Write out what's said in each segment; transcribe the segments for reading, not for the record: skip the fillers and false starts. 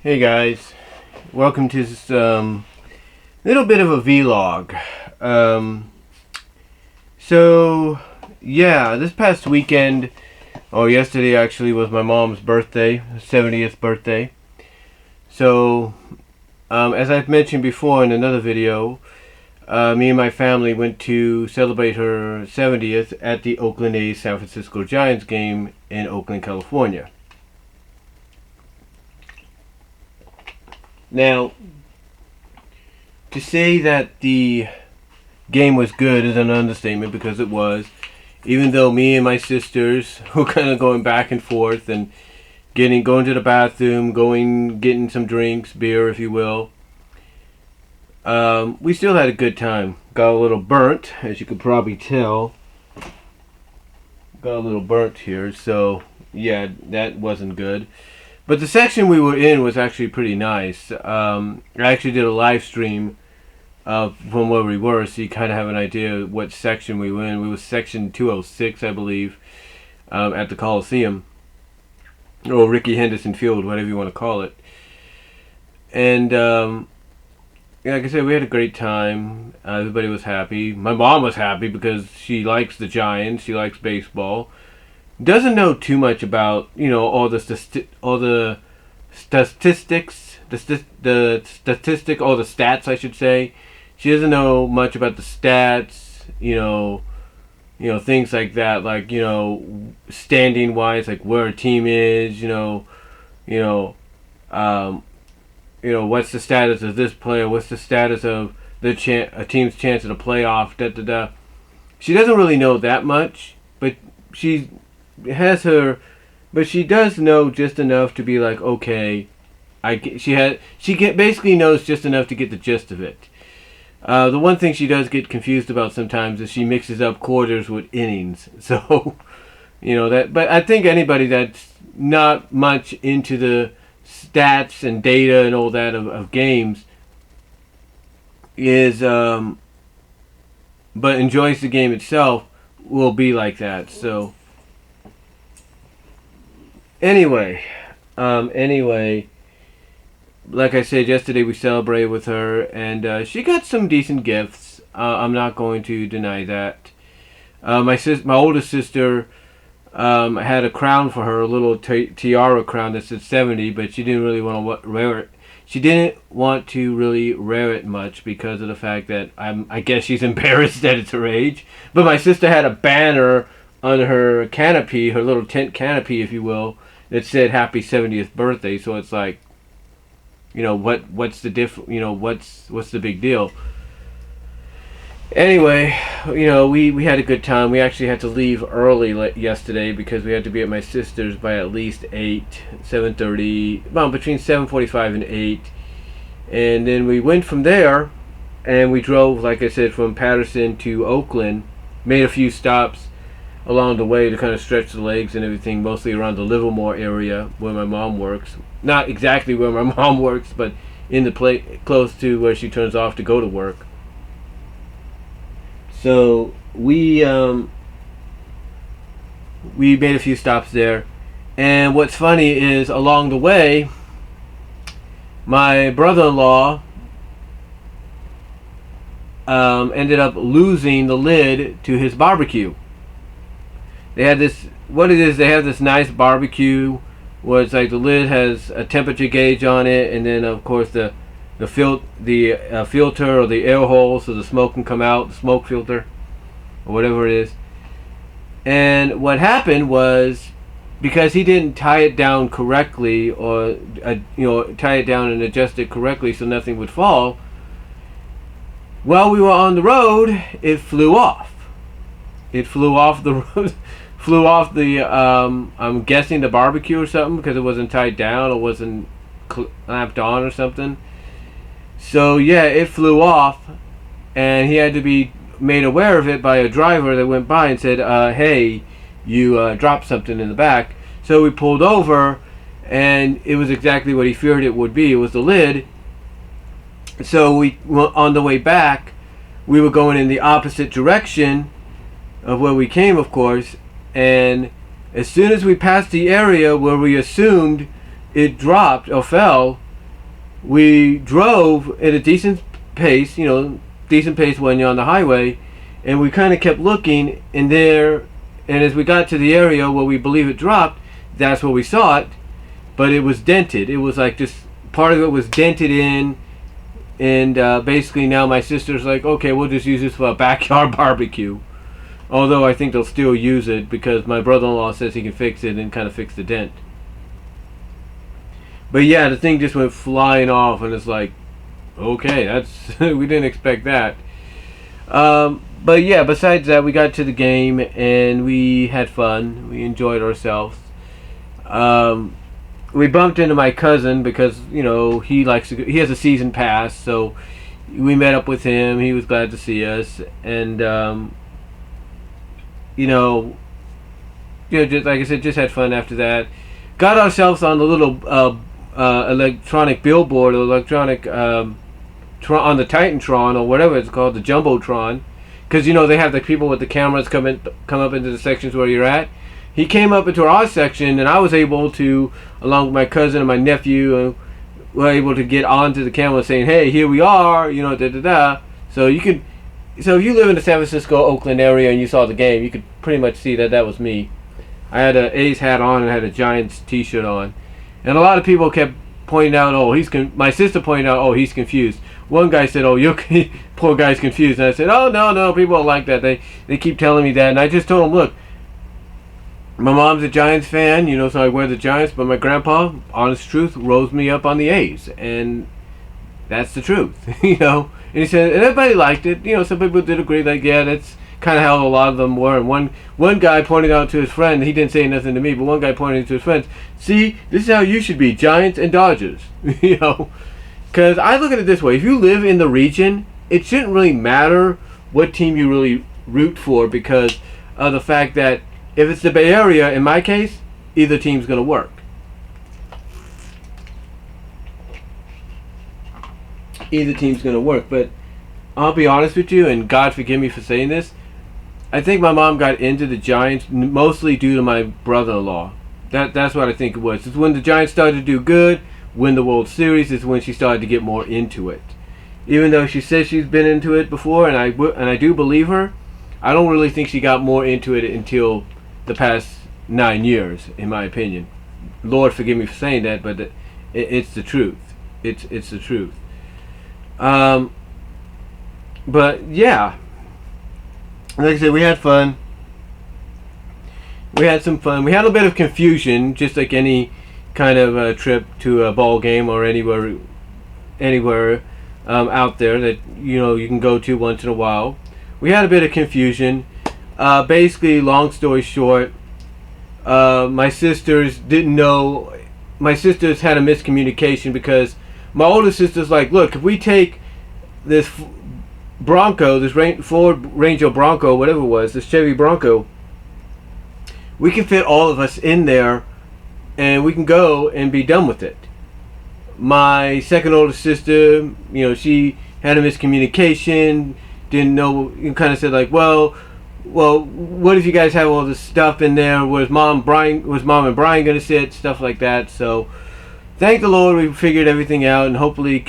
Hey guys, welcome to this little bit of a vlog. So yeah, this past weekend, yesterday actually, was my mom's birthday, 70th birthday. So as I've mentioned before in another video, me and my family went to celebrate her 70th at the Oakland A's San Francisco Giants game in Oakland, California. Now, to say that the game was good is an understatement, because it was. Even though me and my sisters were kind of going back and forth and going to the bathroom, getting some drinks, beer if you will, we still had a good time. Got a little burnt, as you could probably tell. Got a little burnt here, so yeah, that wasn't good. But the section we were in was actually pretty nice. I actually did a live stream from where we were, so you kind of have an idea what section we were in. We were section 206, I believe, at the Coliseum, or Rickey Henderson Field, whatever you want to call it. And like I said, we had a great time. Everybody was happy. My mom was happy because she likes the Giants. She likes baseball. Doesn't know too much about all the statistics, all the stats, I should say. She doesn't know much about the stats, things like that, like standing wise, like where a team is, what's the status of this player, what's the status of a team's chance at a playoff, da da da. She doesn't really know that much, but she does know just enough to be like, okay, basically knows just enough to get the gist of it. The one thing she does get confused about sometimes is she mixes up quarters with innings. So, but I think anybody that's not much into the stats and data and all that of games but enjoys the game itself will be like that. So Anyway, like I said, yesterday we celebrated with her, and she got some decent gifts. I'm not going to deny that. My oldest sister had a crown for her, a little tiara crown that said 70, but she didn't really want to wear it. She didn't want to really wear it much because of the fact that I guess she's embarrassed that it's her age. But my sister had a banner on her canopy, her little tent canopy, if you will, that said "Happy 70th Birthday." So it's like, what's the what's the big deal? Anyway, we had a good time. We actually had to leave early yesterday because we had to be at my sister's by at least 7:30, well, between 7:45 and 8. And then we went from there, and we drove, like I said, from Patterson to Oakland. Made a few stops along the way to kind of stretch the legs and everything, mostly around the Livermore area where my mom works. Not exactly where my mom works, but in the close to where she turns off to go to work. So we made a few stops there, and what's funny is along the way, my brother-in-law ended up losing the lid to his barbecue. They had this, they have this nice barbecue where it's like the lid has a temperature gauge on it, and then of course the filter or the air hole so the smoke can come out, the smoke filter or whatever it is. And what happened was, because he didn't tie it down correctly, or tie it down and adjust it correctly so nothing would fall, while we were on the road, it flew off. It flew off the road. Flew off the, I'm guessing the barbecue or something, because it wasn't tied down or wasn't clamped on or something. So yeah, it flew off, and he had to be made aware of it by a driver that went by and said, hey, you dropped something in the back. So we pulled over, and it was exactly what he feared it would be. It was the lid. So on the way back, we were going in the opposite direction of where we came, of course, and as soon as we passed the area where we assumed it dropped or fell, we drove at a decent pace, decent pace when you're on the highway, and we kind of kept looking, and as we got to the area where we believe it dropped, that's where we saw it, but it was dented. It was like just part of it was dented in, and basically now my sister's like, okay, we'll just use this for a backyard barbecue. Although I think they'll still use it because my brother-in-law says he can fix it and kind of fix the dent. But yeah, the thing just went flying off, and it's like, okay, that's we didn't expect that. But yeah, besides that, we got to the game and we had fun. We enjoyed ourselves. We bumped into my cousin because he he has a season pass, so we met up with him. He was glad to see us, and just like I said, just had fun after that. Got ourselves on the little electronic billboard, or electronic on the Titantron or whatever it's called, the Jumbotron, because they have the people with the cameras come up into the sections where you're at. He came up into our section, and I was able to, along with my cousin and my nephew, were able to get onto the camera saying, "Hey, here we are," da da da. So if you live in the San Francisco, Oakland area and you saw the game, you could pretty much see that was me. I had an A's hat on and had a Giants t-shirt on. And a lot of people kept pointing out, my sister pointed out, he's confused. One guy said, poor guy's confused. And I said, no, people are like that. They keep telling me that. And I just told them, look, my mom's a Giants fan, so I wear the Giants, but my grandpa, honest truth, rose me up on the A's. And that's the truth, And he said, and everybody liked it. Some people did agree, like, yeah, that's kind of how a lot of them were. And one guy pointed out to his friend, he didn't say nothing to me, but one guy pointed to his friends, see, this is how you should be, Giants and Dodgers, Because I look at it this way, if you live in the region, it shouldn't really matter what team you really root for, because of the fact that if it's the Bay Area, in my case, either team's going to work. Either team's going to work. But I'll be honest with you, and God forgive me for saying this, I think my mom got into the Giants mostly due to my brother-in-law. That's what I think it was. It's when the Giants started to do good, win the World Series, is when she started to get more into it. Even though she says she's been into it before, and I do believe her, I don't really think she got more into it until the past 9 years, in my opinion. Lord forgive me for saying that, but it's the truth. It's the truth. But yeah, like I said, we had fun. We had some fun. We had a bit of confusion, just like any kind of trip to a ball game or anywhere out there that you can go to once in a while. We had a bit of confusion. Basically, long story short, my sisters didn't know. My sisters had a miscommunication because my older sister's like, look, if we take this Bronco, this Ford Ranger Bronco, whatever it was, this Chevy Bronco, we can fit all of us in there and we can go and be done with it. My second older sister, she had a miscommunication, didn't know, kind of said like, well, what if you guys have all this stuff in there? Was mom and Brian going to sit? Stuff like that. So thank the Lord, we figured everything out, and hopefully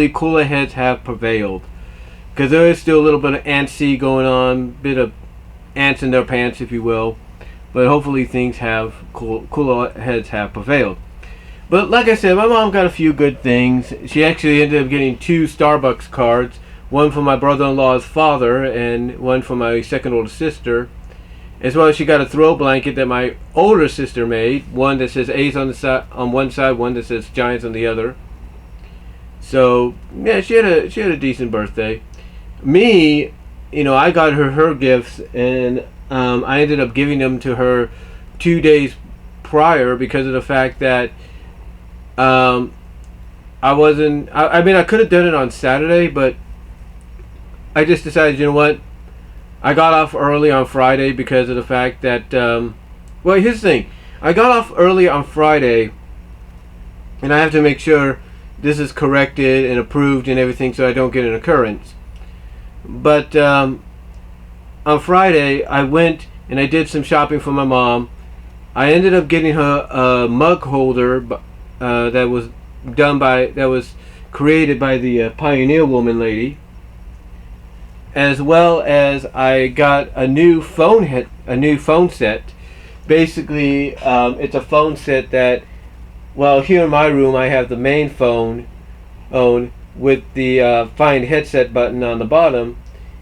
cooler heads have prevailed. Because there is still a little bit of antsy going on, bit of ants in their pants, if you will. But hopefully things have cooler heads have prevailed. But like I said, my mom got a few good things. She actually ended up getting 2 Starbucks cards. One for my brother-in-law's father and one for my second older sister. As well as she got a throw blanket that my older sister made. One that says A's on one side, one that says Giants on the other. So yeah, she had a decent birthday. Me, I got her gifts, and I ended up giving them to her 2 days prior because of the fact that I could have done it on Saturday, but I just decided, what? I got off early on Friday because of the fact that, here's the thing. I got off early on Friday, and I have to make sure this is corrected and approved and everything so I don't get an occurrence. But on Friday, I went and I did some shopping for my mom. I ended up getting her a mug holder that was that was created by the Pioneer Woman lady, as well as I got a new phone set. Basically, it's a phone set that, well, here in my room I have the main phone on with the find headset button on the bottom,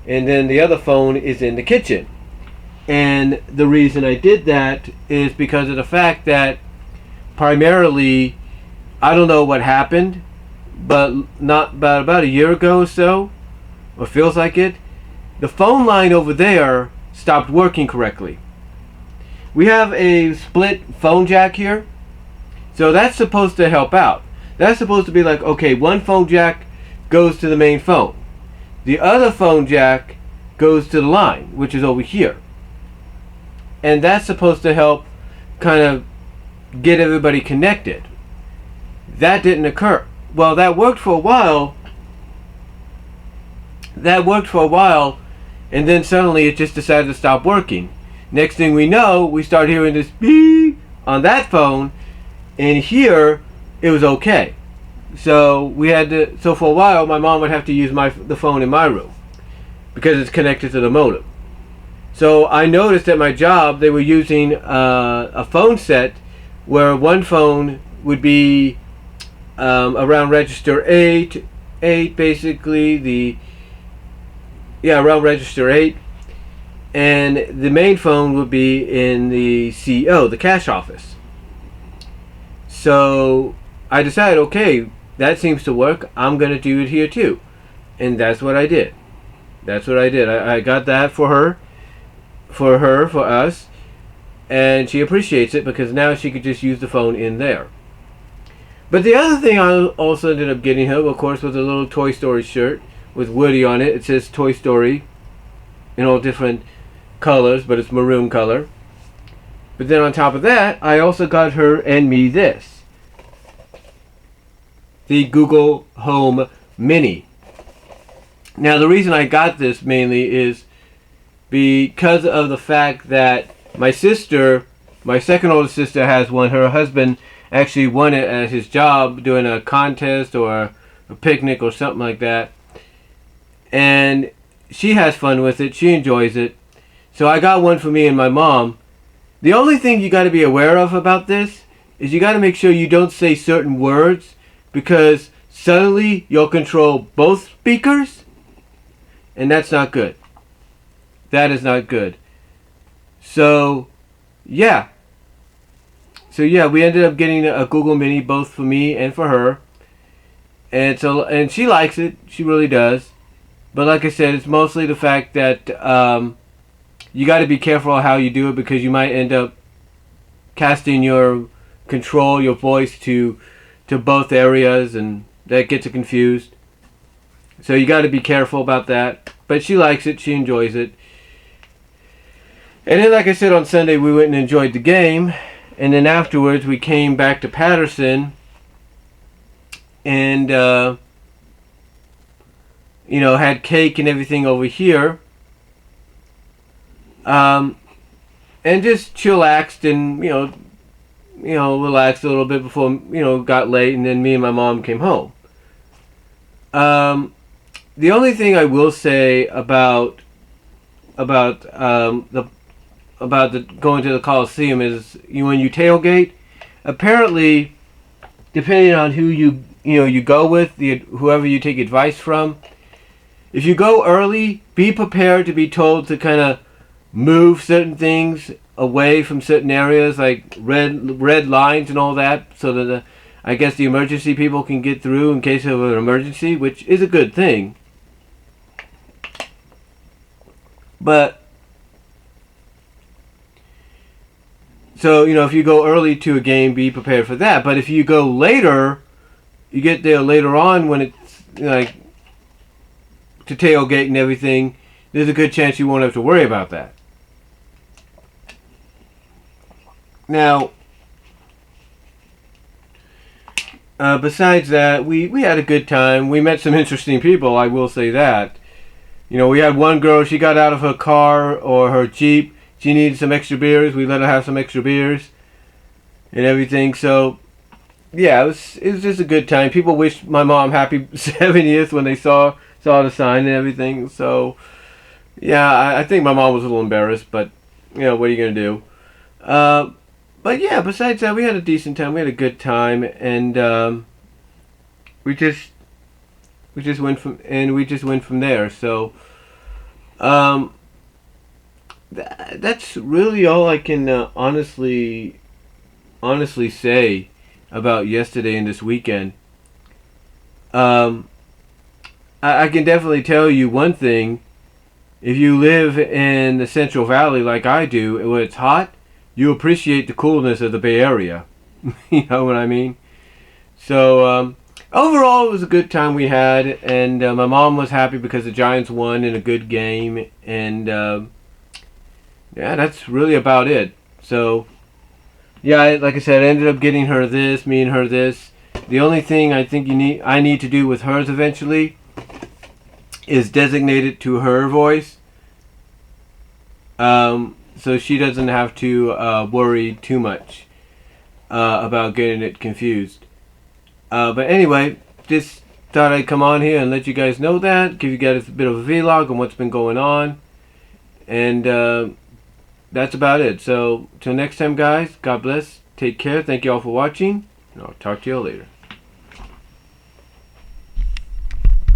and then the other phone is in the kitchen. And the reason I did that is because of the fact that primarily, I don't know what happened, but about a year ago or so, or feels like it, the phone line over there stopped working correctly. We have a split phone jack here, so that's supposed to help out. That's supposed to be like, okay, one phone jack goes to the main phone. The other phone jack goes to the line, which is over here. And that's supposed to help kind of get everybody connected. That didn't occur. Well, that worked for a while. And then suddenly it just decided to stop working. Next thing we know, we start hearing this beep on that phone, and here it was okay. So for a while, my mom would have to use the phone in my room because it's connected to the modem. So I noticed at my job they were using a phone set where one phone would be around register 8 basically, around register 8, and the main phone would be in the CO, the cash office. So I decided, okay, that seems to work. I'm going to do it here too. And that's what I did. I got that for us. And she appreciates it because now she could just use the phone in there. But the other thing I also ended up getting her, of course, was a little Toy Story shirt with Woody on it. It says Toy Story in all different colors, but it's maroon color. But then on top of that, I also got her and me this. The Google Home Mini. Now the reason I got this mainly is because of the fact that my second oldest sister has one. Her husband actually won it at his job doing a contest or a picnic or something like that. And she has fun with it. She enjoys it. So I got one for me and my mom. The only thing you got to be aware of about this is you got to make sure you don't say certain words, because suddenly you'll control both speakers, and that's not good. That is not good. So yeah, we ended up getting a Google Mini both for me and for her, and she likes it. She really does. But like I said, it's mostly the fact that you got to be careful how you do it, because you might end up casting your voice to both areas, and that gets it confused. So you got to be careful about that. But she likes it. She enjoys it. And then, like I said, on Sunday we went and enjoyed the game, and then afterwards we came back to Patterson, and had cake and everything over here, and just chillaxed and relaxed a little bit before it got late, and then me and my mom came home. The only thing I will say about going to the Coliseum is when you tailgate, apparently, depending on who you go with, whoever you take advice from, if you go early, be prepared to be told to kind of move certain things away from certain areas, like red lines and all that, so that I guess the emergency people can get through in case of an emergency, which is a good thing. But so, if you go early to a game, be prepared for that. But if you go later, you get there later on when it's like to tailgate and everything, there's a good chance you won't have to worry about that. Now, besides that, we had a good time. We met some interesting people, I will say that. We had one girl, she got out of her car or her Jeep. She needed some extra beers. We let her have some extra beers and everything. So yeah, it was just a good time. People wished my mom happy 70th when they saw the sign and everything. So yeah, I think my mom was a little embarrassed, but what are you gonna do? Uh, but yeah, besides that, we had a decent time. We had a good time, and we just we just went from there. So um, that's really all I can honestly say about yesterday and this weekend. Um, I can definitely tell you one thing. If you live in the Central Valley like I do, when it's hot, you appreciate the coolness of the Bay Area. You know what I mean? So overall, it was a good time we had, and my mom was happy because the Giants won in a good game, and yeah, that's really about it. So yeah, like I said, I ended up getting her this, me and her this. The only thing I think I need to do with hers eventually is designate it to her voice, so she doesn't have to worry too much about getting it confused. But anyway, just thought I'd come on here and let you guys know that, give you guys a bit of a vlog on what's been going on, and that's about it. So till next time, guys, God bless, take care, thank you all for watching, and I'll talk to you all later.